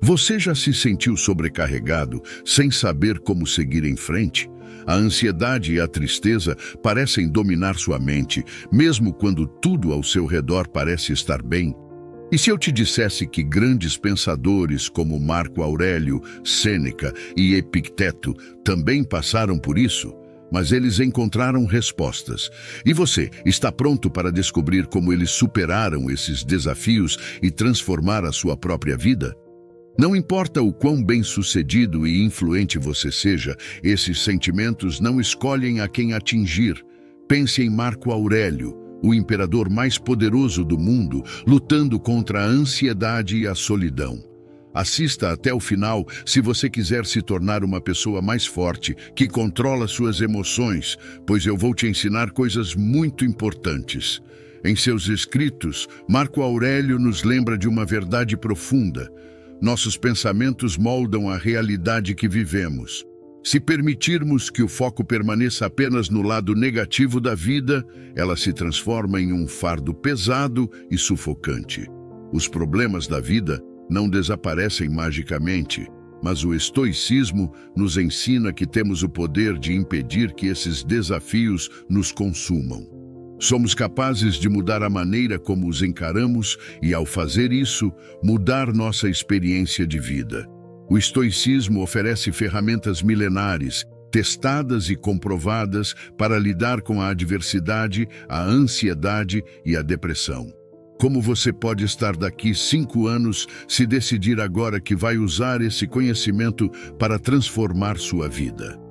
Você já se sentiu sobrecarregado, sem saber como seguir em frente? A ansiedade e a tristeza parecem dominar sua mente, mesmo quando tudo ao seu redor parece estar bem. E se eu te dissesse que grandes pensadores como Marco Aurélio, Sêneca e Epicteto também passaram por isso? Mas eles encontraram respostas. E você, está pronto para descobrir como eles superaram esses desafios e transformar a sua própria vida? Não importa o quão bem-sucedido e influente você seja, esses sentimentos não escolhem a quem atingir. Pense em Marco Aurélio, o imperador mais poderoso do mundo, lutando contra a ansiedade e a solidão. Assista até o final se você quiser se tornar uma pessoa mais forte, que controla suas emoções, pois eu vou te ensinar coisas muito importantes. Em seus escritos, Marco Aurélio nos lembra de uma verdade profunda. Nossos pensamentos moldam a realidade que vivemos. Se permitirmos que o foco permaneça apenas no lado negativo da vida, ela se transforma em um fardo pesado e sufocante. Os problemas da vida não desaparecem magicamente, mas o estoicismo nos ensina que temos o poder de impedir que esses desafios nos consumam. Somos capazes de mudar a maneira como os encaramos e, ao fazer isso, mudar nossa experiência de vida. O estoicismo oferece ferramentas milenares, testadas e comprovadas para lidar com a adversidade, a ansiedade e a depressão. Como você pode estar daqui 5 anos se decidir agora que vai usar esse conhecimento para transformar sua vida?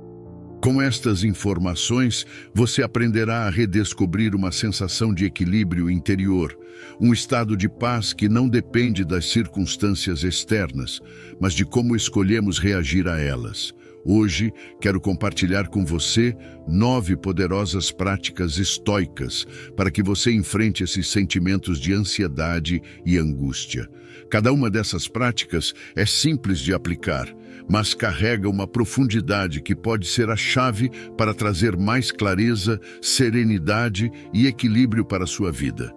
Com estas informações, você aprenderá a redescobrir uma sensação de equilíbrio interior, um estado de paz que não depende das circunstâncias externas, mas de como escolhemos reagir a elas. Hoje, quero compartilhar com você 9 poderosas práticas estoicas para que você enfrente esses sentimentos de ansiedade e angústia. Cada uma dessas práticas é simples de aplicar, mas carrega uma profundidade que pode ser a chave para trazer mais clareza, serenidade e equilíbrio para a sua vida.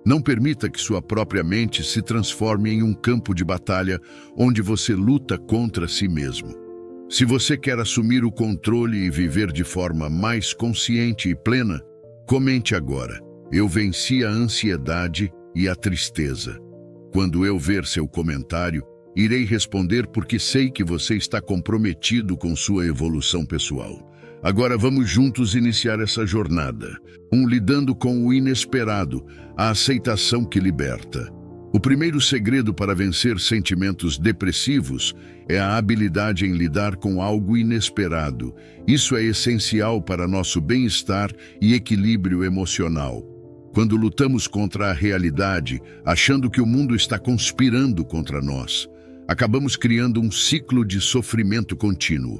Não permita que sua própria mente se transforme em um campo de batalha onde você luta contra si mesmo. Se você quer assumir o controle e viver de forma mais consciente e plena, comente agora: eu venci a ansiedade e a tristeza. Quando eu ver seu comentário, irei responder porque sei que você está comprometido com sua evolução pessoal. Agora vamos juntos iniciar essa jornada. Lidando com o inesperado, a aceitação que liberta. O primeiro segredo para vencer sentimentos depressivos é a habilidade em lidar com algo inesperado. Isso é essencial para nosso bem-estar e equilíbrio emocional. Quando lutamos contra a realidade, achando que o mundo está conspirando contra nós, acabamos criando um ciclo de sofrimento contínuo.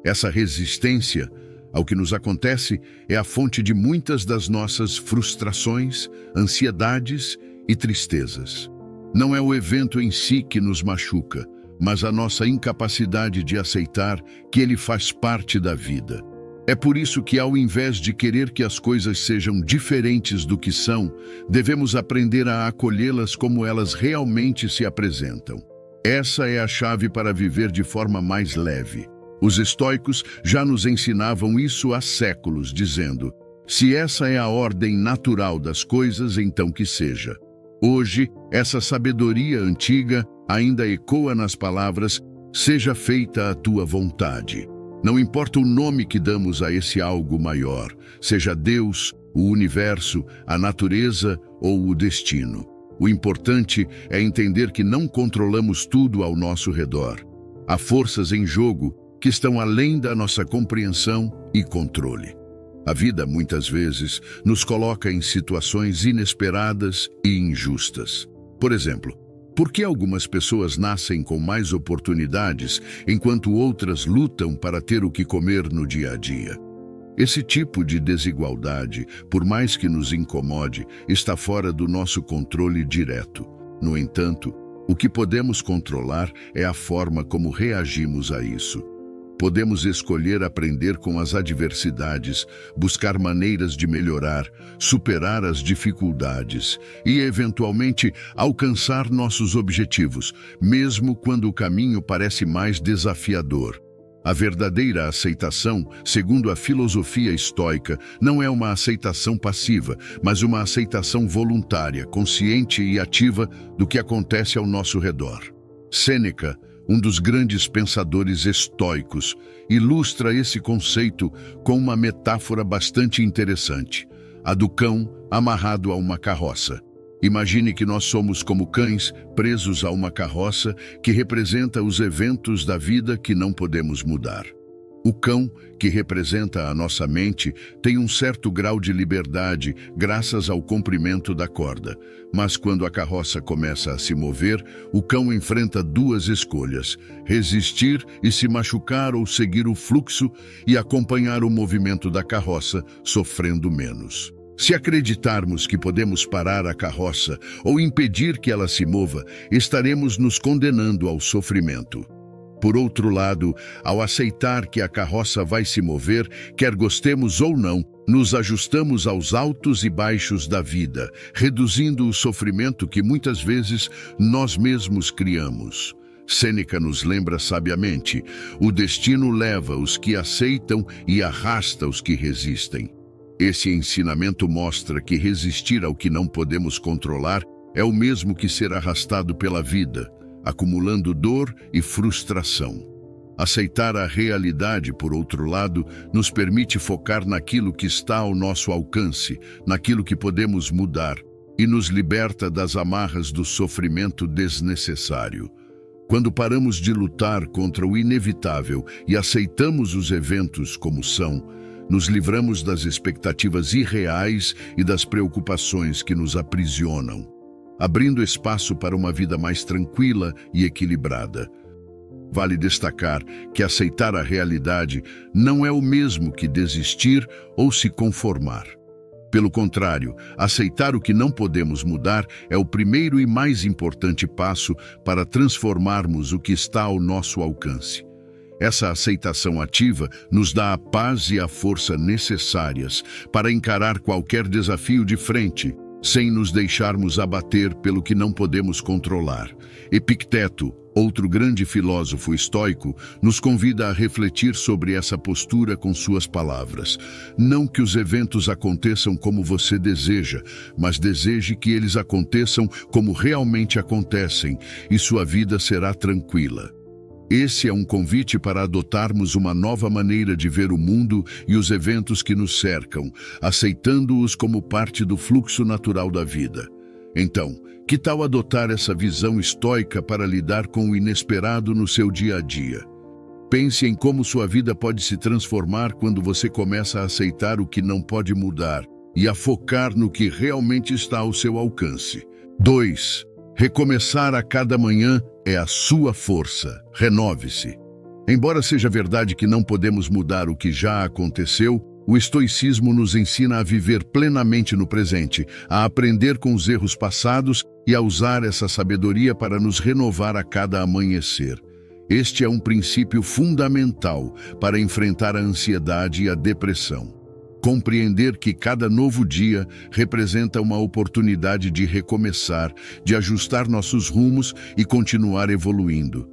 Essa resistência ao que nos acontece é a fonte de muitas das nossas frustrações, ansiedades e tristezas. Não é o evento em si que nos machuca, mas a nossa incapacidade de aceitar que ele faz parte da vida. É por isso que, ao invés de querer que as coisas sejam diferentes do que são, devemos aprender a acolhê-las como elas realmente se apresentam. Essa é a chave para viver de forma mais leve. Os estoicos já nos ensinavam isso há séculos, dizendo: se essa é a ordem natural das coisas, então que seja. Hoje, essa sabedoria antiga ainda ecoa nas palavras: seja feita a tua vontade. Não importa o nome que damos a esse algo maior, seja Deus, o universo, a natureza ou o destino. O importante é entender que não controlamos tudo ao nosso redor. Há forças em jogo que estão além da nossa compreensão e controle. A vida, muitas vezes, nos coloca em situações inesperadas e injustas. Por exemplo, por que algumas pessoas nascem com mais oportunidades, enquanto outras lutam para ter o que comer no dia a dia? Esse tipo de desigualdade, por mais que nos incomode, está fora do nosso controle direto. No entanto, o que podemos controlar é a forma como reagimos a isso. Podemos escolher aprender com as adversidades, buscar maneiras de melhorar, superar as dificuldades e, eventualmente, alcançar nossos objetivos, mesmo quando o caminho parece mais desafiador. A verdadeira aceitação, segundo a filosofia estoica, não é uma aceitação passiva, mas uma aceitação voluntária, consciente e ativa do que acontece ao nosso redor. Sêneca, um dos grandes pensadores estoicos, ilustra esse conceito com uma metáfora bastante interessante: a do cão amarrado a uma carroça. Imagine que nós somos como cães presos a uma carroça que representa os eventos da vida que não podemos mudar. O cão, que representa a nossa mente, tem um certo grau de liberdade graças ao comprimento da corda. Mas quando a carroça começa a se mover, o cão enfrenta duas escolhas: resistir e se machucar ou seguir o fluxo e acompanhar o movimento da carroça, sofrendo menos. Se acreditarmos que podemos parar a carroça ou impedir que ela se mova, estaremos nos condenando ao sofrimento. Por outro lado, ao aceitar que a carroça vai se mover, quer gostemos ou não, nos ajustamos aos altos e baixos da vida, reduzindo o sofrimento que muitas vezes nós mesmos criamos. Sêneca nos lembra sabiamente: o destino leva os que aceitam e arrasta os que resistem. Esse ensinamento mostra que resistir ao que não podemos controlar é o mesmo que ser arrastado pela vida, acumulando dor e frustração. Aceitar a realidade, por outro lado, nos permite focar naquilo que está ao nosso alcance, naquilo que podemos mudar, e nos liberta das amarras do sofrimento desnecessário. Quando paramos de lutar contra o inevitável e aceitamos os eventos como são, nos livramos das expectativas irreais e das preocupações que nos aprisionam, abrindo espaço para uma vida mais tranquila e equilibrada. Vale destacar que aceitar a realidade não é o mesmo que desistir ou se conformar. Pelo contrário, aceitar o que não podemos mudar é o primeiro e mais importante passo para transformarmos o que está ao nosso alcance. Essa aceitação ativa nos dá a paz e a força necessárias para encarar qualquer desafio de frente, sem nos deixarmos abater pelo que não podemos controlar. Epicteto, outro grande filósofo estoico, nos convida a refletir sobre essa postura com suas palavras: não que os eventos aconteçam como você deseja, mas deseje que eles aconteçam como realmente acontecem, e sua vida será tranquila. Esse é um convite para adotarmos uma nova maneira de ver o mundo e os eventos que nos cercam, aceitando-os como parte do fluxo natural da vida. Então, que tal adotar essa visão estoica para lidar com o inesperado no seu dia a dia? Pense em como sua vida pode se transformar quando você começa a aceitar o que não pode mudar e a focar no que realmente está ao seu alcance. 2. Recomeçar a cada manhã é a sua força. Renove-se. Embora seja verdade que não podemos mudar o que já aconteceu, o estoicismo nos ensina a viver plenamente no presente, a aprender com os erros passados e a usar essa sabedoria para nos renovar a cada amanhecer. Este é um princípio fundamental para enfrentar a ansiedade e a depressão. Compreender que cada novo dia representa uma oportunidade de recomeçar, de ajustar nossos rumos e continuar evoluindo.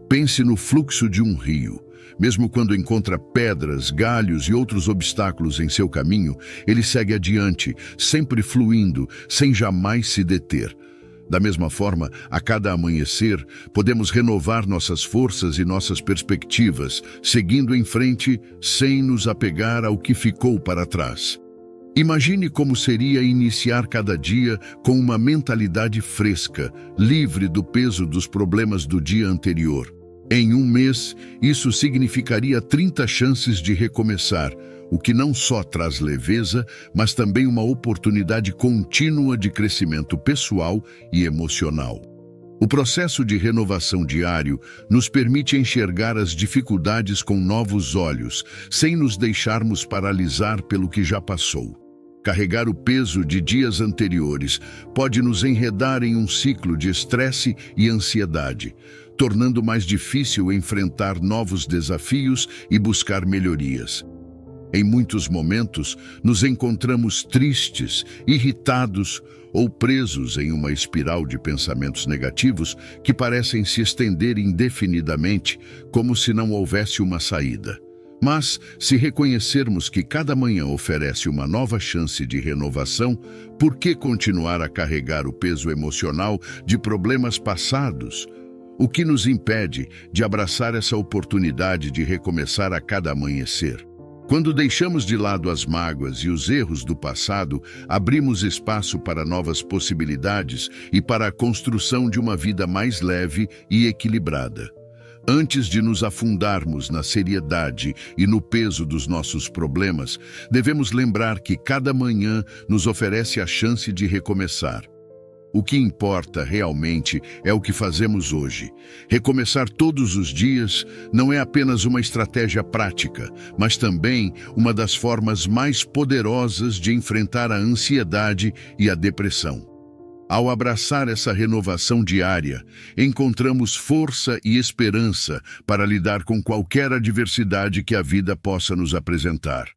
Pense no fluxo de um rio. Mesmo quando encontra pedras, galhos e outros obstáculos em seu caminho, ele segue adiante, sempre fluindo, sem jamais se deter. Da mesma forma, a cada amanhecer, podemos renovar nossas forças e nossas perspectivas, seguindo em frente sem nos apegar ao que ficou para trás. Imagine como seria iniciar cada dia com uma mentalidade fresca, livre do peso dos problemas do dia anterior. Em um mês, isso significaria 30 chances de recomeçar, o que não só traz leveza, mas também uma oportunidade contínua de crescimento pessoal e emocional. O processo de renovação diário nos permite enxergar as dificuldades com novos olhos, sem nos deixarmos paralisar pelo que já passou. Carregar o peso de dias anteriores pode nos enredar em um ciclo de estresse e ansiedade, tornando mais difícil enfrentar novos desafios e buscar melhorias. Em muitos momentos, nos encontramos tristes, irritados ou presos em uma espiral de pensamentos negativos que parecem se estender indefinidamente, como se não houvesse uma saída. Mas, se reconhecermos que cada manhã oferece uma nova chance de renovação, por que continuar a carregar o peso emocional de problemas passados? O que nos impede de abraçar essa oportunidade de recomeçar a cada amanhecer? Quando deixamos de lado as mágoas e os erros do passado, abrimos espaço para novas possibilidades e para a construção de uma vida mais leve e equilibrada. Antes de nos afundarmos na seriedade e no peso dos nossos problemas, devemos lembrar que cada manhã nos oferece a chance de recomeçar. O que importa realmente é o que fazemos hoje. Recomeçar todos os dias não é apenas uma estratégia prática, mas também uma das formas mais poderosas de enfrentar a ansiedade e a depressão. Ao abraçar essa renovação diária, encontramos força e esperança para lidar com qualquer adversidade que a vida possa nos apresentar.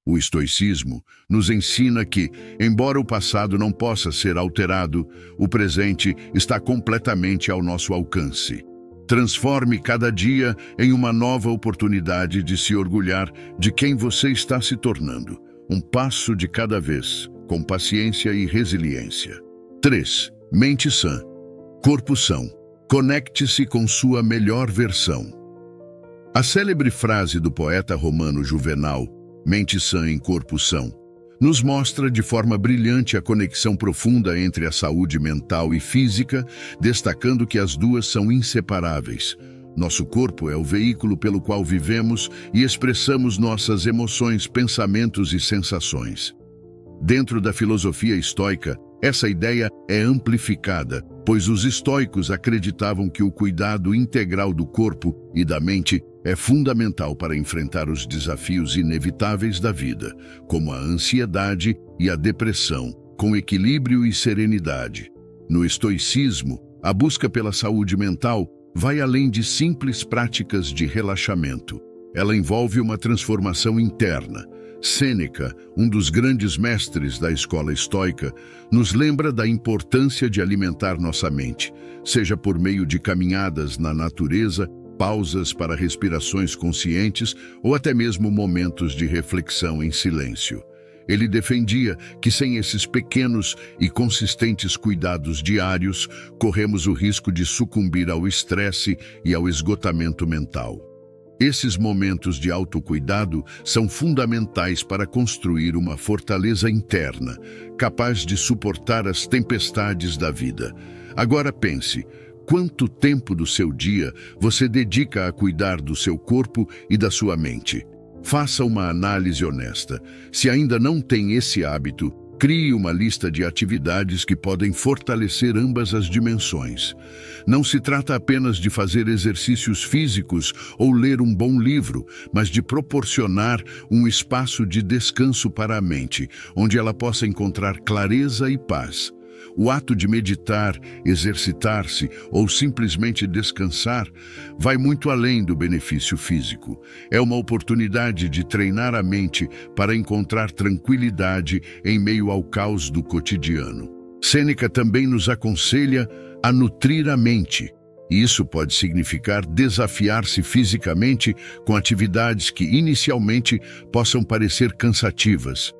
O estoicismo nos ensina que, embora o passado não possa ser alterado, o presente está completamente ao nosso alcance. Transforme cada dia em uma nova oportunidade de se orgulhar de quem você está se tornando, um passo de cada vez, com paciência e resiliência. 3. Mente sã. Corpo são. Conecte-se com sua melhor versão. A célebre frase do poeta romano Juvenal, mente sã em corpo são, nos mostra de forma brilhante a conexão profunda entre a saúde mental e física, destacando que as duas são inseparáveis. Nosso corpo é o veículo pelo qual vivemos e expressamos nossas emoções, pensamentos e sensações. Dentro da filosofia estoica, essa ideia é amplificada, pois os estoicos acreditavam que o cuidado integral do corpo e da mente é fundamental para enfrentar os desafios inevitáveis da vida, como a ansiedade e a depressão, com equilíbrio e serenidade. No estoicismo, a busca pela saúde mental vai além de simples práticas de relaxamento. Ela envolve uma transformação interna. Sêneca, um dos grandes mestres da escola estoica, nos lembra da importância de alimentar nossa mente, seja por meio de caminhadas na natureza, pausas para respirações conscientes ou até mesmo momentos de reflexão em silêncio. Ele defendia que sem esses pequenos e consistentes cuidados diários, corremos o risco de sucumbir ao estresse e ao esgotamento mental. Esses momentos de autocuidado são fundamentais para construir uma fortaleza interna, capaz de suportar as tempestades da vida. Agora pense, quanto tempo do seu dia você dedica a cuidar do seu corpo e da sua mente? Faça uma análise honesta. Se ainda não tem esse hábito, crie uma lista de atividades que podem fortalecer ambas as dimensões. Não se trata apenas de fazer exercícios físicos ou ler um bom livro, mas de proporcionar um espaço de descanso para a mente, onde ela possa encontrar clareza e paz. O ato de meditar, exercitar-se ou simplesmente descansar vai muito além do benefício físico. É uma oportunidade de treinar a mente para encontrar tranquilidade em meio ao caos do cotidiano. Sêneca também nos aconselha a nutrir a mente. Isso pode significar desafiar-se fisicamente com atividades que inicialmente possam parecer cansativas.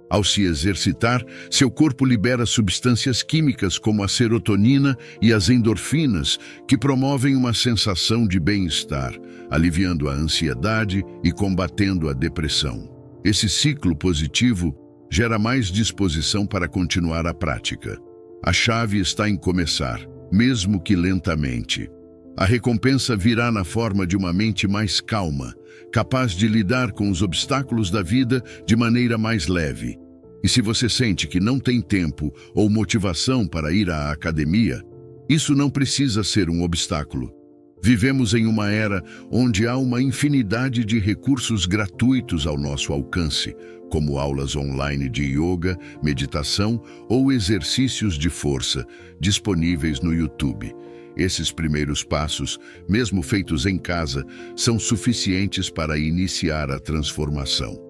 Ao se exercitar, seu corpo libera substâncias químicas como a serotonina e as endorfinas, que promovem uma sensação de bem-estar, aliviando a ansiedade e combatendo a depressão. Esse ciclo positivo gera mais disposição para continuar a prática. A chave está em começar, mesmo que lentamente. A recompensa virá na forma de uma mente mais calma, capaz de lidar com os obstáculos da vida de maneira mais leve. E se você sente que não tem tempo ou motivação para ir à academia, isso não precisa ser um obstáculo. Vivemos em uma era onde há uma infinidade de recursos gratuitos ao nosso alcance, como aulas online de yoga, meditação ou exercícios de força, disponíveis no YouTube. Esses primeiros passos, mesmo feitos em casa, são suficientes para iniciar a transformação.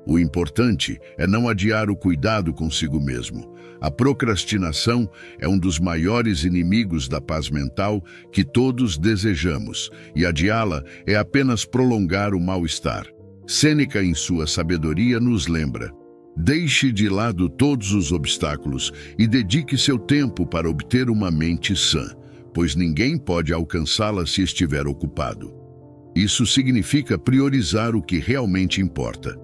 O importante é não adiar o cuidado consigo mesmo. A procrastinação é um dos maiores inimigos da paz mental que todos desejamos, e adiá-la é apenas prolongar o mal-estar. Sêneca, em sua sabedoria, nos lembra: deixe de lado todos os obstáculos e dedique seu tempo para obter uma mente sã, pois ninguém pode alcançá-la se estiver ocupado. Isso significa priorizar o que realmente importa.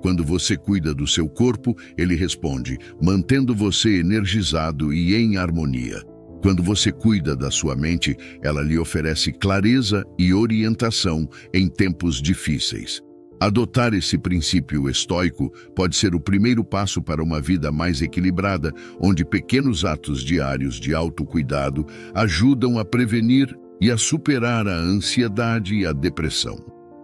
Quando você cuida do seu corpo, ele responde, mantendo você energizado e em harmonia. Quando você cuida da sua mente, ela lhe oferece clareza e orientação em tempos difíceis. Adotar esse princípio estoico pode ser o primeiro passo para uma vida mais equilibrada, onde pequenos atos diários de autocuidado ajudam a prevenir e a superar a ansiedade e a depressão.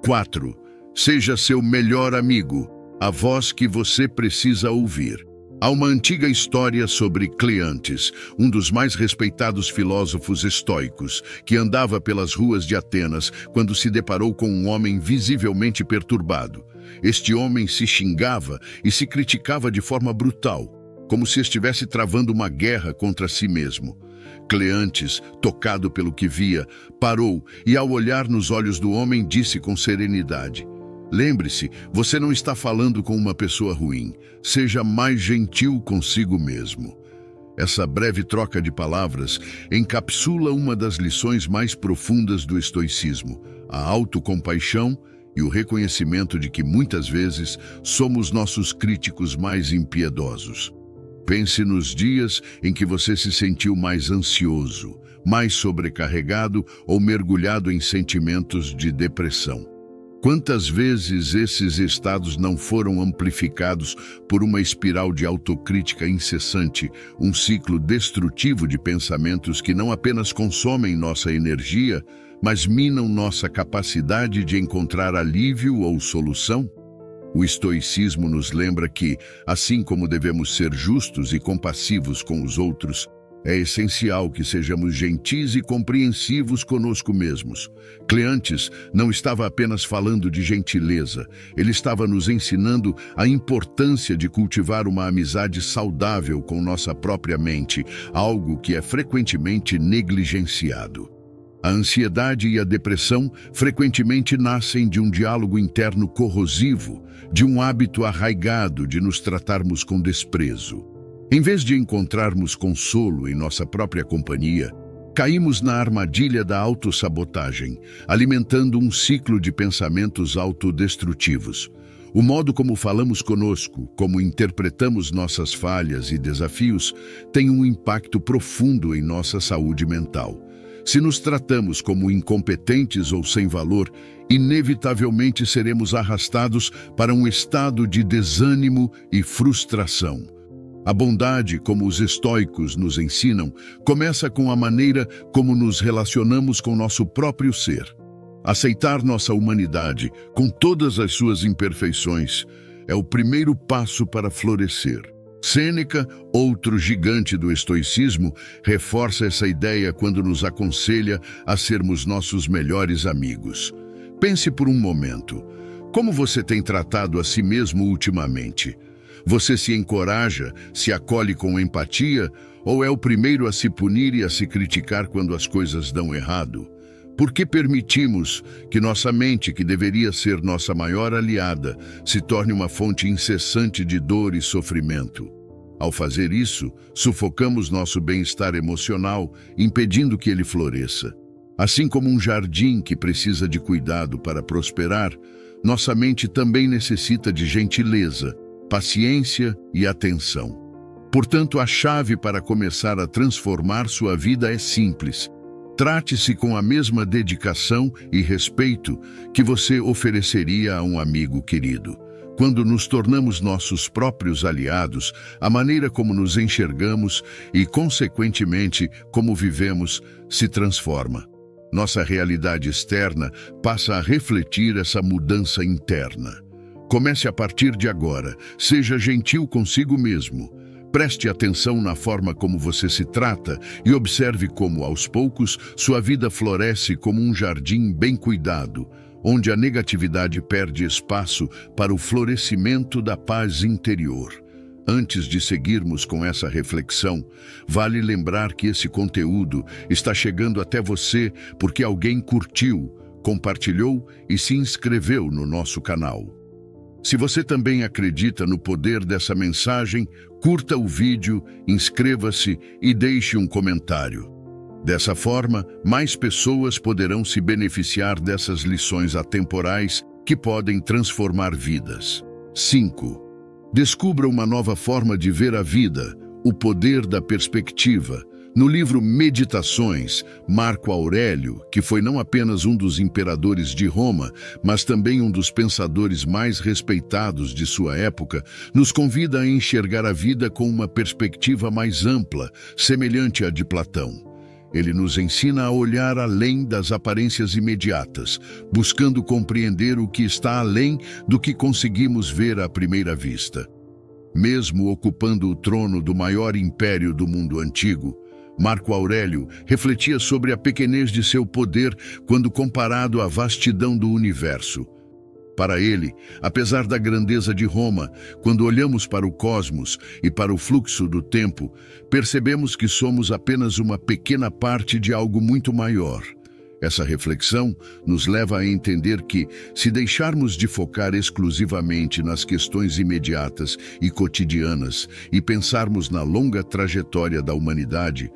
4. Seja seu melhor amigo. A voz que você precisa ouvir. Há uma antiga história sobre Cleantes, um dos mais respeitados filósofos estoicos, que andava pelas ruas de Atenas quando se deparou com um homem visivelmente perturbado. Este homem se xingava e se criticava de forma brutal, como se estivesse travando uma guerra contra si mesmo. Cleantes, tocado pelo que via, parou e, ao olhar nos olhos do homem, disse com serenidade: lembre-se, você não está falando com uma pessoa ruim. Seja mais gentil consigo mesmo. Essa breve troca de palavras encapsula uma das lições mais profundas do estoicismo, a autocompaixão e o reconhecimento de que muitas vezes somos nossos críticos mais impiedosos. Pense nos dias em que você se sentiu mais ansioso, mais sobrecarregado ou mergulhado em sentimentos de depressão. Quantas vezes esses estados não foram amplificados por uma espiral de autocrítica incessante, um ciclo destrutivo de pensamentos que não apenas consomem nossa energia, mas minam nossa capacidade de encontrar alívio ou solução? O estoicismo nos lembra que, assim como devemos ser justos e compassivos com os outros, é essencial que sejamos gentis e compreensivos conosco mesmos. Cleantes não estava apenas falando de gentileza, ele estava nos ensinando a importância de cultivar uma amizade saudável com nossa própria mente, algo que é frequentemente negligenciado. A ansiedade e a depressão frequentemente nascem de um diálogo interno corrosivo, de um hábito arraigado de nos tratarmos com desprezo. Em vez de encontrarmos consolo em nossa própria companhia, caímos na armadilha da autossabotagem, alimentando um ciclo de pensamentos autodestrutivos. O modo como falamos conosco, como interpretamos nossas falhas e desafios, tem um impacto profundo em nossa saúde mental. Se nos tratamos como incompetentes ou sem valor, inevitavelmente seremos arrastados para um estado de desânimo e frustração. A bondade, como os estoicos nos ensinam, começa com a maneira como nos relacionamos com nosso próprio ser. Aceitar nossa humanidade, com todas as suas imperfeições, é o primeiro passo para florescer. Sêneca, outro gigante do estoicismo, reforça essa ideia quando nos aconselha a sermos nossos melhores amigos. Pense por um momento. Como você tem tratado a si mesmo ultimamente? Você se encoraja, se acolhe com empatia, ou é o primeiro a se punir e a se criticar quando as coisas dão errado? Por que permitimos que nossa mente, que deveria ser nossa maior aliada, se torne uma fonte incessante de dor e sofrimento? Ao fazer isso, sufocamos nosso bem-estar emocional, impedindo que ele floresça. Assim como um jardim que precisa de cuidado para prosperar, nossa mente também necessita de gentileza, paciência e atenção. Portanto, a chave para começar a transformar sua vida é simples. Trate-se com a mesma dedicação e respeito que você ofereceria a um amigo querido. Quando nos tornamos nossos próprios aliados, a maneira como nos enxergamos e, consequentemente, como vivemos, se transforma. Nossa realidade externa passa a refletir essa mudança interna. Comece a partir de agora. Seja gentil consigo mesmo. Preste atenção na forma como você se trata e observe como, aos poucos, sua vida floresce como um jardim bem cuidado, onde a negatividade perde espaço para o florescimento da paz interior. Antes de seguirmos com essa reflexão, vale lembrar que esse conteúdo está chegando até você porque alguém curtiu, compartilhou e se inscreveu no nosso canal. Se você também acredita no poder dessa mensagem, curta o vídeo, inscreva-se e deixe um comentário. Dessa forma, mais pessoas poderão se beneficiar dessas lições atemporais que podem transformar vidas. 5. Descubra uma nova forma de ver a vida, o poder da perspectiva. No livro Meditações, Marco Aurélio, que foi não apenas um dos imperadores de Roma, mas também um dos pensadores mais respeitados de sua época, nos convida a enxergar a vida com uma perspectiva mais ampla, semelhante à de Platão. Ele nos ensina a olhar além das aparências imediatas, buscando compreender o que está além do que conseguimos ver à primeira vista. Mesmo ocupando o trono do maior império do mundo antigo, Marco Aurélio refletia sobre a pequenez de seu poder quando comparado à vastidão do universo. Para ele, apesar da grandeza de Roma, quando olhamos para o cosmos e para o fluxo do tempo, percebemos que somos apenas uma pequena parte de algo muito maior. Essa reflexão nos leva a entender que, se deixarmos de focar exclusivamente nas questões imediatas e cotidianas e pensarmos na longa trajetória da humanidade,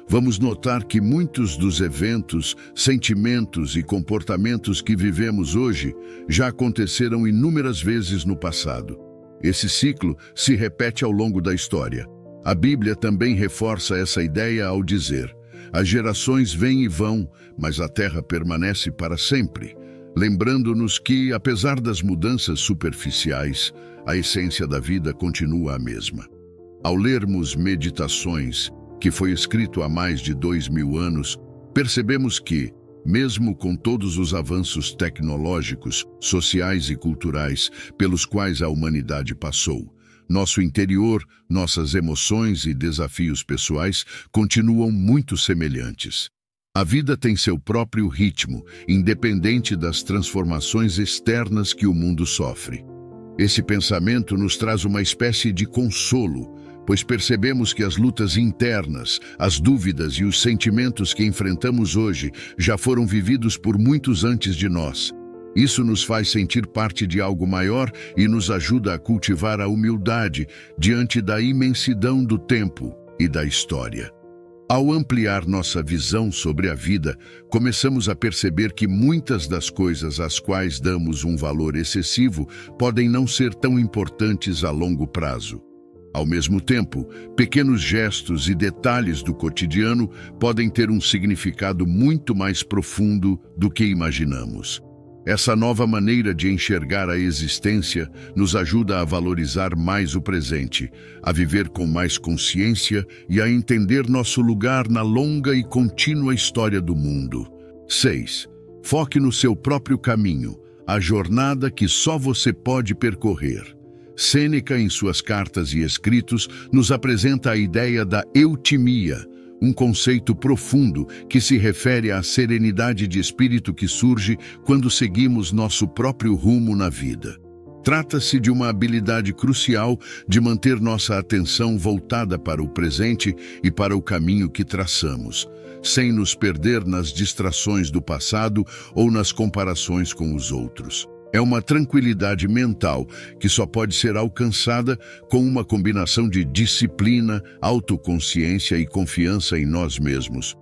vamos notar que muitos dos eventos, sentimentos e comportamentos que vivemos hoje já aconteceram inúmeras vezes no passado. Esse ciclo se repete ao longo da história. A Bíblia também reforça essa ideia ao dizer: as gerações vêm e vão, mas a terra permanece para sempre, lembrando-nos que, apesar das mudanças superficiais, a essência da vida continua a mesma. Ao lermos Meditações, que foi escrito há mais de 2000 anos, percebemos que, mesmo com todos os avanços tecnológicos, sociais e culturais pelos quais a humanidade passou, nosso interior, nossas emoções e desafios pessoais continuam muito semelhantes. A vida tem seu próprio ritmo, independente das transformações externas que o mundo sofre. Esse pensamento nos traz uma espécie de consolo, pois percebemos que as lutas internas, as dúvidas e os sentimentos que enfrentamos hoje já foram vividos por muitos antes de nós. Isso nos faz sentir parte de algo maior e nos ajuda a cultivar a humildade diante da imensidão do tempo e da história. Ao ampliar nossa visão sobre a vida, começamos a perceber que muitas das coisas às quais damos um valor excessivo podem não ser tão importantes a longo prazo. Ao mesmo tempo, pequenos gestos e detalhes do cotidiano podem ter um significado muito mais profundo do que imaginamos. Essa nova maneira de enxergar a existência nos ajuda a valorizar mais o presente, a viver com mais consciência e a entender nosso lugar na longa e contínua história do mundo. 6. Foque no seu próprio caminho, a jornada que só você pode percorrer. Sêneca, em suas cartas e escritos, nos apresenta a ideia da eutimia, um conceito profundo que se refere à serenidade de espírito que surge quando seguimos nosso próprio rumo na vida. Trata-se de uma habilidade crucial de manter nossa atenção voltada para o presente e para o caminho que traçamos, sem nos perder nas distrações do passado ou nas comparações com os outros. É uma tranquilidade mental que só pode ser alcançada com uma combinação de disciplina, autoconsciência e confiança em nós mesmos,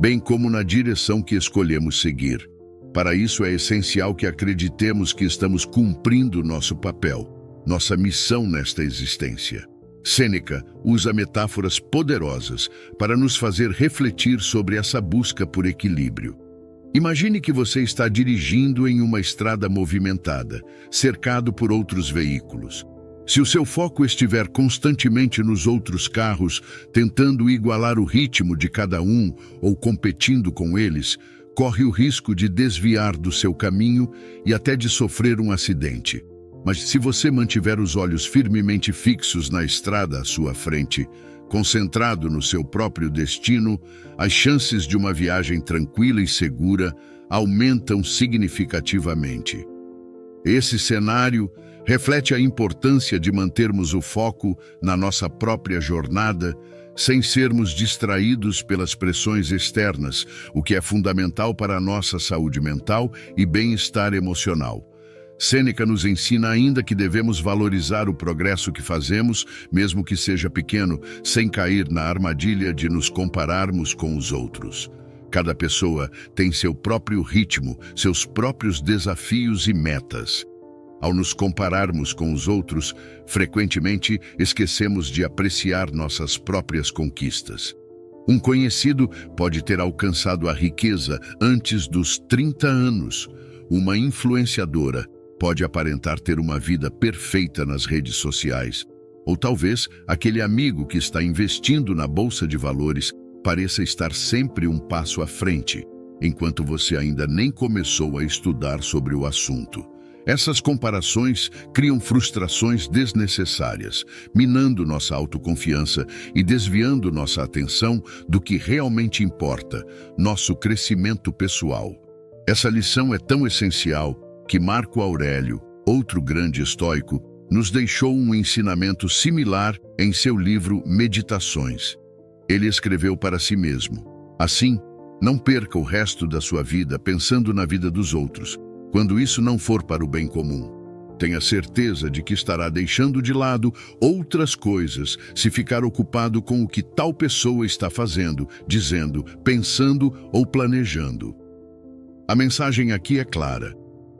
bem como na direção que escolhemos seguir. Para isso é essencial que acreditemos que estamos cumprindo nosso papel, nossa missão nesta existência. Sêneca usa metáforas poderosas para nos fazer refletir sobre essa busca por equilíbrio. Imagine que você está dirigindo em uma estrada movimentada, cercado por outros veículos. Se o seu foco estiver constantemente nos outros carros, tentando igualar o ritmo de cada um ou competindo com eles, corre o risco de desviar do seu caminho e até de sofrer um acidente. Mas se você mantiver os olhos firmemente fixos na estrada à sua frente, concentrado no seu próprio destino, as chances de uma viagem tranquila e segura aumentam significativamente. Esse cenário reflete a importância de mantermos o foco na nossa própria jornada, sem sermos distraídos pelas pressões externas, o que é fundamental para a nossa saúde mental e bem-estar emocional. Sêneca nos ensina ainda que devemos valorizar o progresso que fazemos, mesmo que seja pequeno, sem cair na armadilha de nos compararmos com os outros. Cada pessoa tem seu próprio ritmo, seus próprios desafios e metas. Ao nos compararmos com os outros, frequentemente esquecemos de apreciar nossas próprias conquistas. Um conhecido pode ter alcançado a riqueza antes dos 30 anos. Uma influenciadora pode aparentar ter uma vida perfeita nas redes sociais. Ou talvez aquele amigo que está investindo na bolsa de valores pareça estar sempre um passo à frente, enquanto você ainda nem começou a estudar sobre o assunto. Essas comparações criam frustrações desnecessárias, minando nossa autoconfiança e desviando nossa atenção do que realmente importa, nosso crescimento pessoal. Essa lição é tão essencial que Marco Aurélio, outro grande estoico, nos deixou um ensinamento similar em seu livro Meditações. Ele escreveu para si mesmo: assim, não perca o resto da sua vida pensando na vida dos outros, quando isso não for para o bem comum. Tenha certeza de que estará deixando de lado outras coisas se ficar ocupado com o que tal pessoa está fazendo, dizendo, pensando ou planejando. A mensagem aqui é clara.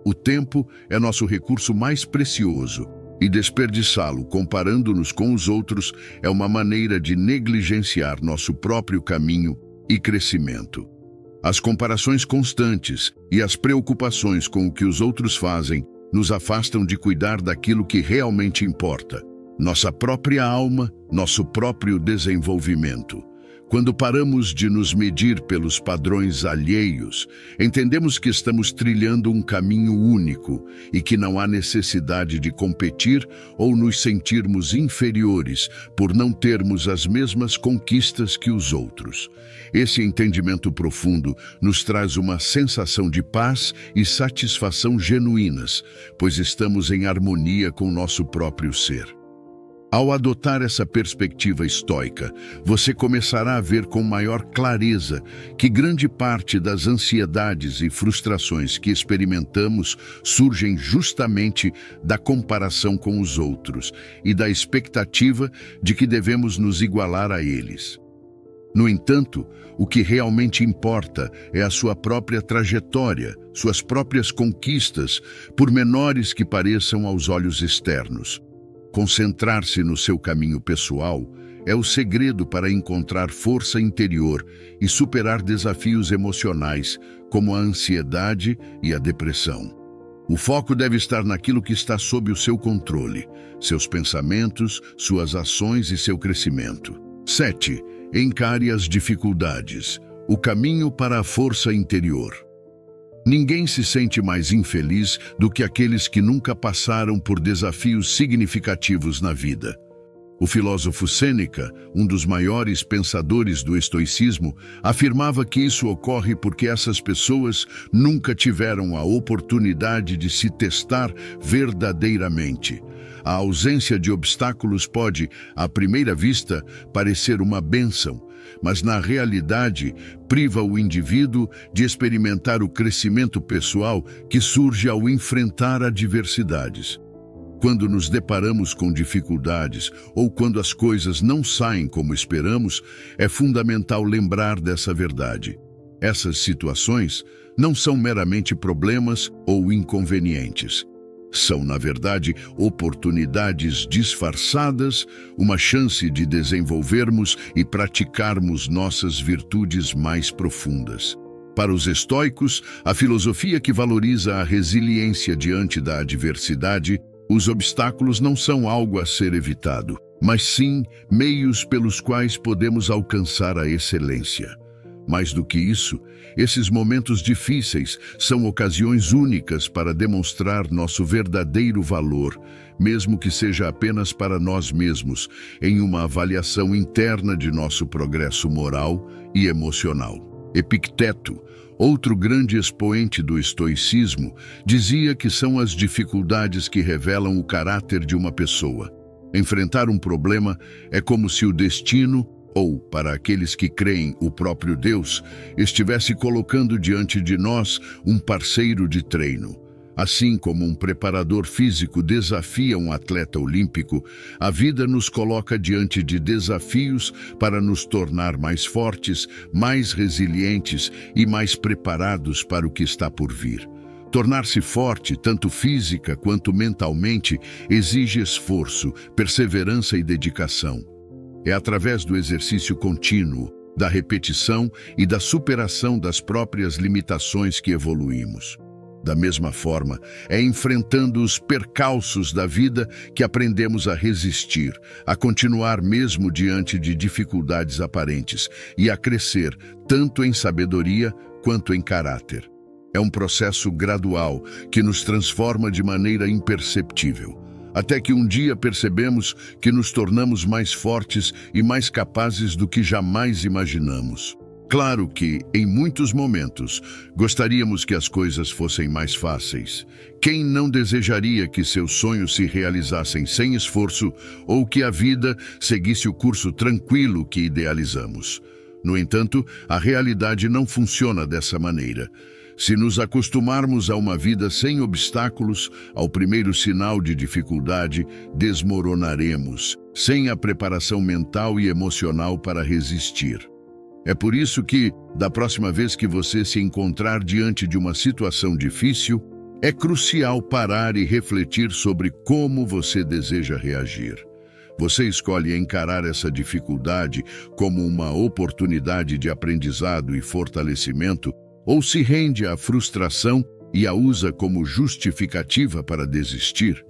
O tempo é nosso recurso mais precioso, e desperdiçá-lo comparando-nos com os outros é uma maneira de negligenciar nosso próprio caminho e crescimento. As comparações constantes e as preocupações com o que os outros fazem nos afastam de cuidar daquilo que realmente importa: nossa própria alma, nosso próprio desenvolvimento. Quando paramos de nos medir pelos padrões alheios, entendemos que estamos trilhando um caminho único e que não há necessidade de competir ou nos sentirmos inferiores por não termos as mesmas conquistas que os outros. Esse entendimento profundo nos traz uma sensação de paz e satisfação genuínas, pois estamos em harmonia com nosso próprio ser. Ao adotar essa perspectiva estoica, você começará a ver com maior clareza que grande parte das ansiedades e frustrações que experimentamos surgem justamente da comparação com os outros e da expectativa de que devemos nos igualar a eles. No entanto, o que realmente importa é a sua própria trajetória, suas próprias conquistas, por menores que pareçam aos olhos externos. Concentrar-se no seu caminho pessoal é o segredo para encontrar força interior e superar desafios emocionais, como a ansiedade e a depressão. O foco deve estar naquilo que está sob o seu controle, seus pensamentos, suas ações e seu crescimento. 7. Encare as dificuldades. O caminho para a força interior. Ninguém se sente mais infeliz do que aqueles que nunca passaram por desafios significativos na vida. O filósofo Sêneca, um dos maiores pensadores do estoicismo, afirmava que isso ocorre porque essas pessoas nunca tiveram a oportunidade de se testar verdadeiramente. A ausência de obstáculos pode, à primeira vista, parecer uma bênção, mas na realidade priva o indivíduo de experimentar o crescimento pessoal que surge ao enfrentar adversidades. Quando nos deparamos com dificuldades ou quando as coisas não saem como esperamos, é fundamental lembrar dessa verdade. Essas situações não são meramente problemas ou inconvenientes. São, na verdade, oportunidades disfarçadas, uma chance de desenvolvermos e praticarmos nossas virtudes mais profundas. Para os estoicos, a filosofia que valoriza a resiliência diante da adversidade, os obstáculos não são algo a ser evitado, mas sim meios pelos quais podemos alcançar a excelência. Mais do que isso, esses momentos difíceis são ocasiões únicas para demonstrar nosso verdadeiro valor, mesmo que seja apenas para nós mesmos, em uma avaliação interna de nosso progresso moral e emocional. Epicteto, outro grande expoente do estoicismo, dizia que são as dificuldades que revelam o caráter de uma pessoa. Enfrentar um problema é como se o destino, ou, para aqueles que creem, o próprio Deus, estivesse colocando diante de nós um parceiro de treino. Assim como um preparador físico desafia um atleta olímpico, a vida nos coloca diante de desafios para nos tornar mais fortes, mais resilientes e mais preparados para o que está por vir. Tornar-se forte, tanto física quanto mentalmente, exige esforço, perseverança e dedicação. É através do exercício contínuo, da repetição e da superação das próprias limitações que evoluímos. Da mesma forma, é enfrentando os percalços da vida que aprendemos a resistir, a continuar mesmo diante de dificuldades aparentes e a crescer tanto em sabedoria quanto em caráter. É um processo gradual que nos transforma de maneira imperceptível, até que um dia percebemos que nos tornamos mais fortes e mais capazes do que jamais imaginamos. Claro que, em muitos momentos, gostaríamos que as coisas fossem mais fáceis. Quem não desejaria que seus sonhos se realizassem sem esforço ou que a vida seguisse o curso tranquilo que idealizamos? No entanto, a realidade não funciona dessa maneira. Se nos acostumarmos a uma vida sem obstáculos, ao primeiro sinal de dificuldade, desmoronaremos, sem a preparação mental e emocional para resistir. É por isso que, da próxima vez que você se encontrar diante de uma situação difícil, é crucial parar e refletir sobre como você deseja reagir. Você escolhe encarar essa dificuldade como uma oportunidade de aprendizado e fortalecimento, ou se rende à frustração e a usa como justificativa para desistir?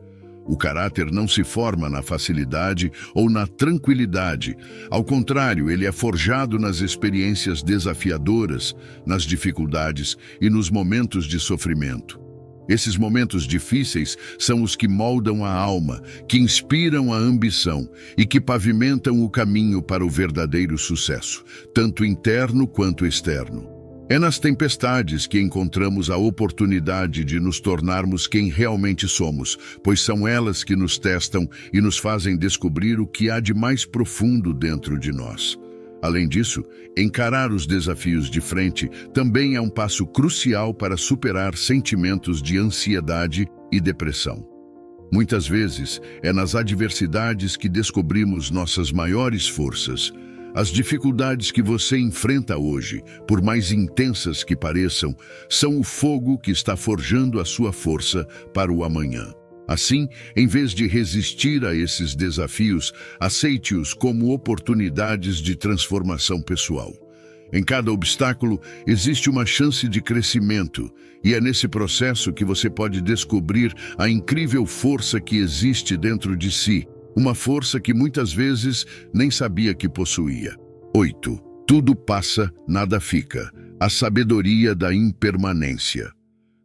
O caráter não se forma na facilidade ou na tranquilidade. Ao contrário, ele é forjado nas experiências desafiadoras, nas dificuldades e nos momentos de sofrimento. Esses momentos difíceis são os que moldam a alma, que inspiram a ambição e que pavimentam o caminho para o verdadeiro sucesso, tanto interno quanto externo. É nas tempestades que encontramos a oportunidade de nos tornarmos quem realmente somos, pois são elas que nos testam e nos fazem descobrir o que há de mais profundo dentro de nós. Além disso, encarar os desafios de frente também é um passo crucial para superar sentimentos de ansiedade e depressão. Muitas vezes, é nas adversidades que descobrimos nossas maiores forças. As dificuldades que você enfrenta hoje, por mais intensas que pareçam, são o fogo que está forjando a sua força para o amanhã. Assim, em vez de resistir a esses desafios, aceite-os como oportunidades de transformação pessoal. Em cada obstáculo, existe uma chance de crescimento, e é nesse processo que você pode descobrir a incrível força que existe dentro de si, uma força que muitas vezes nem sabia que possuía. 8. Tudo passa, nada fica. A sabedoria da impermanência.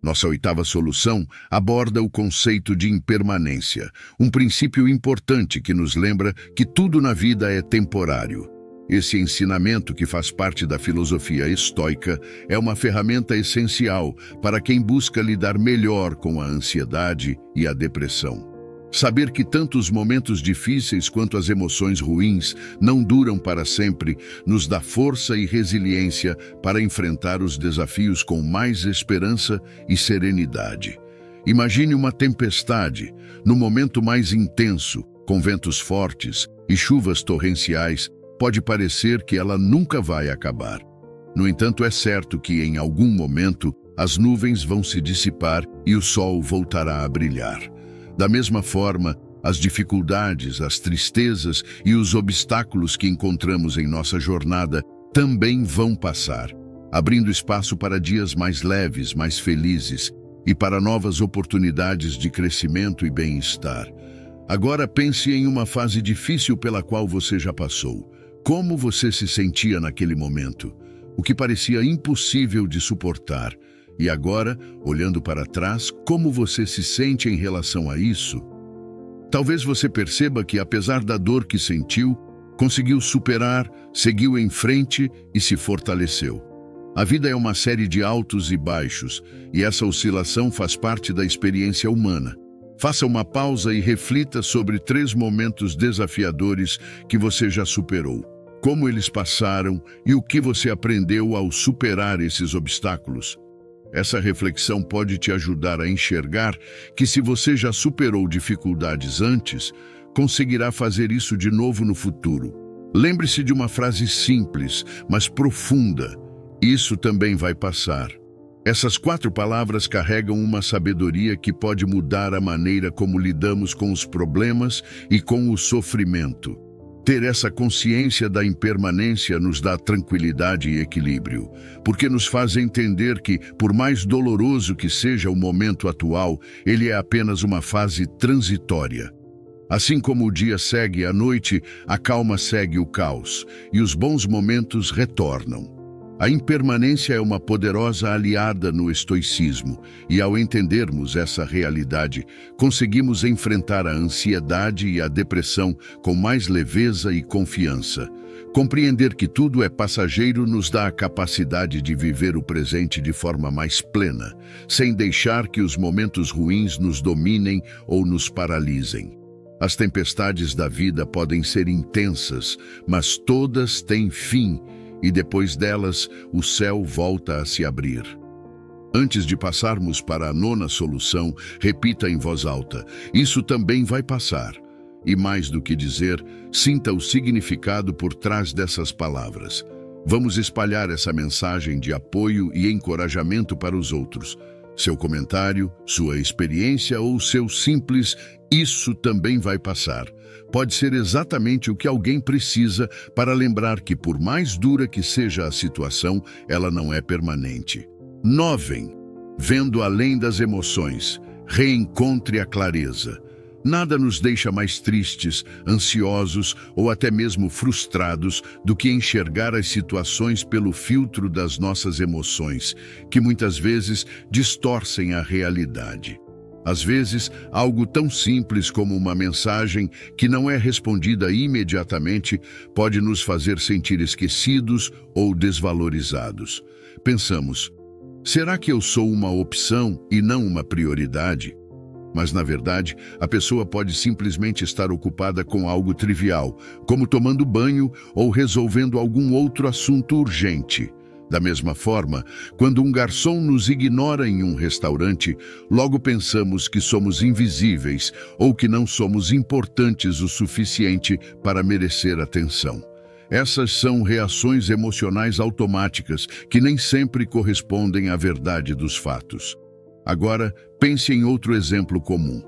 Nossa oitava solução aborda o conceito de impermanência, um princípio importante que nos lembra que tudo na vida é temporário. Esse ensinamento, que faz parte da filosofia estoica, é uma ferramenta essencial para quem busca lidar melhor com a ansiedade e a depressão. Saber que tanto os momentos difíceis quanto as emoções ruins não duram para sempre nos dá força e resiliência para enfrentar os desafios com mais esperança e serenidade. Imagine uma tempestade, no momento mais intenso, com ventos fortes e chuvas torrenciais. Pode parecer que ela nunca vai acabar. No entanto, é certo que em algum momento as nuvens vão se dissipar e o sol voltará a brilhar. Da mesma forma, as dificuldades, as tristezas e os obstáculos que encontramos em nossa jornada também vão passar, abrindo espaço para dias mais leves, mais felizes e para novas oportunidades de crescimento e bem-estar. Agora pense em uma fase difícil pela qual você já passou. Como você se sentia naquele momento? o que parecia impossível de suportar. E agora, olhando para trás, como você se sente em relação a isso? Talvez você perceba que, apesar da dor que sentiu, conseguiu superar, seguiu em frente e se fortaleceu. A vida é uma série de altos e baixos, e essa oscilação faz parte da experiência humana. Faça uma pausa e reflita sobre 3 momentos desafiadores que você já superou. Como eles passaram e o que você aprendeu ao superar esses obstáculos. Essa reflexão pode te ajudar a enxergar que, se você já superou dificuldades antes, conseguirá fazer isso de novo no futuro. Lembre-se de uma frase simples, mas profunda: isso também vai passar. Essas 4 palavras carregam uma sabedoria que pode mudar a maneira como lidamos com os problemas e com o sofrimento. Ter essa consciência da impermanência nos dá tranquilidade e equilíbrio, porque nos faz entender que, por mais doloroso que seja o momento atual, ele é apenas uma fase transitória. Assim como o dia segue a noite, a calma segue o caos, e os bons momentos retornam. A impermanência é uma poderosa aliada no estoicismo, e ao entendermos essa realidade, conseguimos enfrentar a ansiedade e a depressão com mais leveza e confiança. Compreender que tudo é passageiro nos dá a capacidade de viver o presente de forma mais plena, sem deixar que os momentos ruins nos dominem ou nos paralisem. As tempestades da vida podem ser intensas, mas todas têm fim, e depois delas, o céu volta a se abrir. Antes de passarmos para a 9ª solução, repita em voz alta: isso também vai passar. E mais do que dizer, sinta o significado por trás dessas palavras. Vamos espalhar essa mensagem de apoio e encorajamento para os outros. Seu comentário, sua experiência ou seu simples "isso também vai passar" pode ser exatamente o que alguém precisa para lembrar que, por mais dura que seja a situação, ela não é permanente. 9. Vendo além das emoções, reencontre a clareza. Nada nos deixa mais tristes, ansiosos ou até mesmo frustrados do que enxergar as situações pelo filtro das nossas emoções, que muitas vezes distorcem a realidade. Às vezes, algo tão simples como uma mensagem que não é respondida imediatamente pode nos fazer sentir esquecidos ou desvalorizados. Pensamos: será que eu sou uma opção e não uma prioridade? Mas, na verdade, a pessoa pode simplesmente estar ocupada com algo trivial, como tomando banho ou resolvendo algum outro assunto urgente. Da mesma forma, quando um garçom nos ignora em um restaurante, logo pensamos que somos invisíveis ou que não somos importantes o suficiente para merecer atenção. Essas são reações emocionais automáticas que nem sempre correspondem à verdade dos fatos. Agora, pense em outro exemplo comum.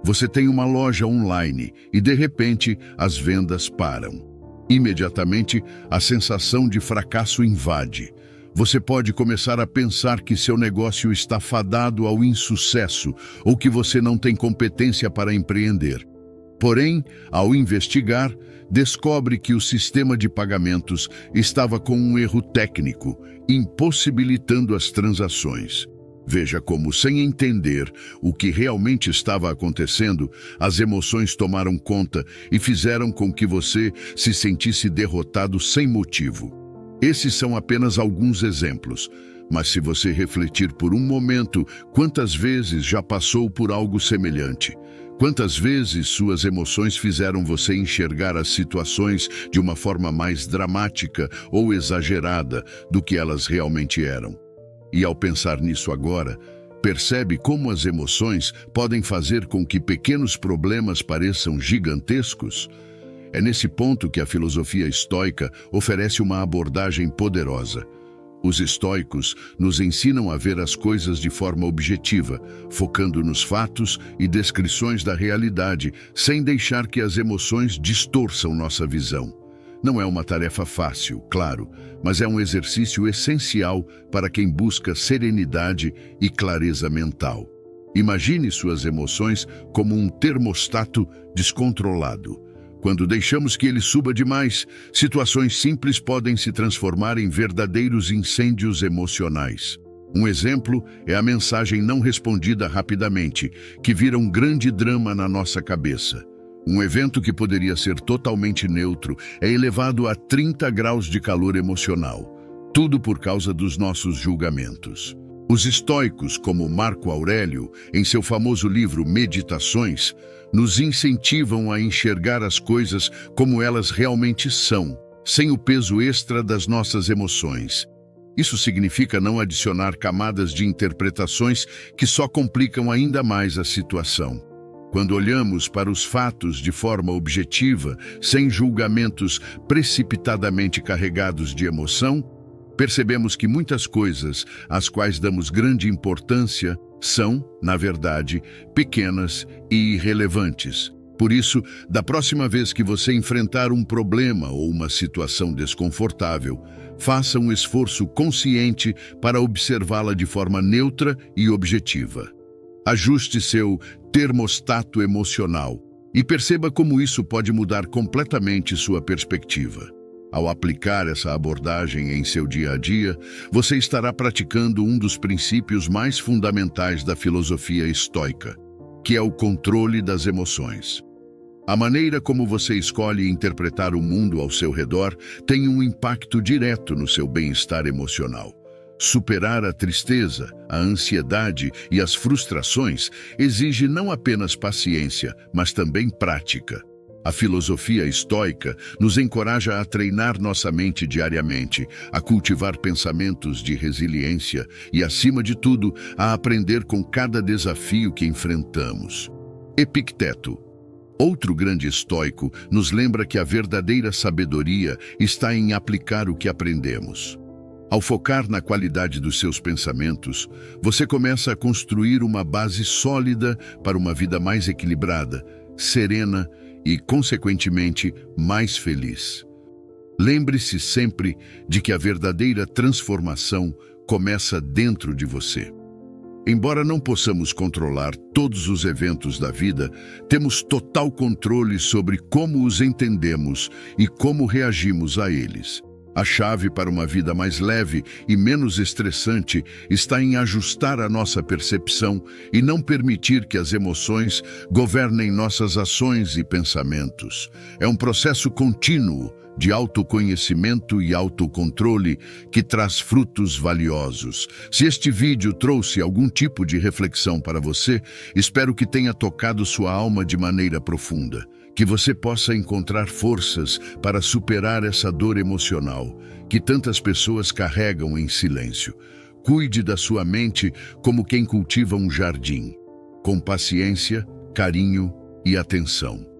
Você tem uma loja online e, de repente, as vendas param. Imediatamente, a sensação de fracasso invade. Você pode começar a pensar que seu negócio está fadado ao insucesso ou que você não tem competência para empreender. Porém, ao investigar, descobre que o sistema de pagamentos estava com um erro técnico, impossibilitando as transações. Veja como, sem entender o que realmente estava acontecendo, as emoções tomaram conta e fizeram com que você se sentisse derrotado sem motivo. Esses são apenas alguns exemplos, mas se você refletir por um momento, quantas vezes já passou por algo semelhante? Quantas vezes suas emoções fizeram você enxergar as situações de uma forma mais dramática ou exagerada do que elas realmente eram? E ao pensar nisso agora, percebe como as emoções podem fazer com que pequenos problemas pareçam gigantescos? É nesse ponto que a filosofia estoica oferece uma abordagem poderosa. Os estoicos nos ensinam a ver as coisas de forma objetiva, focando nos fatos e descrições da realidade, sem deixar que as emoções distorçam nossa visão. Não é uma tarefa fácil, claro, mas é um exercício essencial para quem busca serenidade e clareza mental. Imagine suas emoções como um termostato descontrolado. Quando deixamos que ele suba demais, situações simples podem se transformar em verdadeiros incêndios emocionais. Um exemplo é a mensagem não respondida rapidamente, que vira um grande drama na nossa cabeça. Um evento que poderia ser totalmente neutro é elevado a 30 graus de calor emocional, tudo por causa dos nossos julgamentos. Os estoicos, como Marco Aurélio, em seu famoso livro Meditações, nos incentivam a enxergar as coisas como elas realmente são, sem o peso extra das nossas emoções. Isso significa não adicionar camadas de interpretações que só complicam ainda mais a situação. Quando olhamos para os fatos de forma objetiva, sem julgamentos precipitadamente carregados de emoção, percebemos que muitas coisas às quais damos grande importância são, na verdade, pequenas e irrelevantes. Por isso, da próxima vez que você enfrentar um problema ou uma situação desconfortável, faça um esforço consciente para observá-la de forma neutra e objetiva. Ajuste seu termostato emocional e perceba como isso pode mudar completamente sua perspectiva. Ao aplicar essa abordagem em seu dia a dia, você estará praticando um dos princípios mais fundamentais da filosofia estoica, que é o controle das emoções. A maneira como você escolhe interpretar o mundo ao seu redor tem um impacto direto no seu bem-estar emocional. Superar a tristeza, a ansiedade e as frustrações exige não apenas paciência, mas também prática. A filosofia estoica nos encoraja a treinar nossa mente diariamente, a cultivar pensamentos de resiliência e, acima de tudo, a aprender com cada desafio que enfrentamos. Epicteto, outro grande estoico, nos lembra que a verdadeira sabedoria está em aplicar o que aprendemos. Ao focar na qualidade dos seus pensamentos, você começa a construir uma base sólida para uma vida mais equilibrada, serena e, consequentemente, mais feliz. Lembre-se sempre de que a verdadeira transformação começa dentro de você. Embora não possamos controlar todos os eventos da vida, temos total controle sobre como os entendemos e como reagimos a eles. A chave para uma vida mais leve e menos estressante está em ajustar a nossa percepção e não permitir que as emoções governem nossas ações e pensamentos. É um processo contínuo de autoconhecimento e autocontrole que traz frutos valiosos. Se este vídeo trouxe algum tipo de reflexão para você, espero que tenha tocado sua alma de maneira profunda. Que você possa encontrar forças para superar essa dor emocional que tantas pessoas carregam em silêncio. Cuide da sua mente como quem cultiva um jardim, com paciência, carinho e atenção.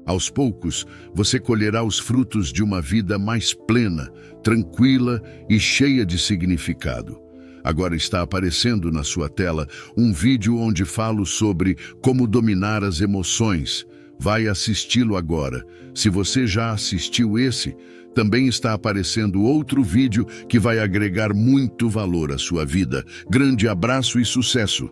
Aos poucos, você colherá os frutos de uma vida mais plena, tranquila e cheia de significado. Agora está aparecendo na sua tela um vídeo onde falo sobre como dominar as emoções. Vai assisti-lo agora. Se você já assistiu esse, também está aparecendo outro vídeo que vai agregar muito valor à sua vida. Grande abraço e sucesso!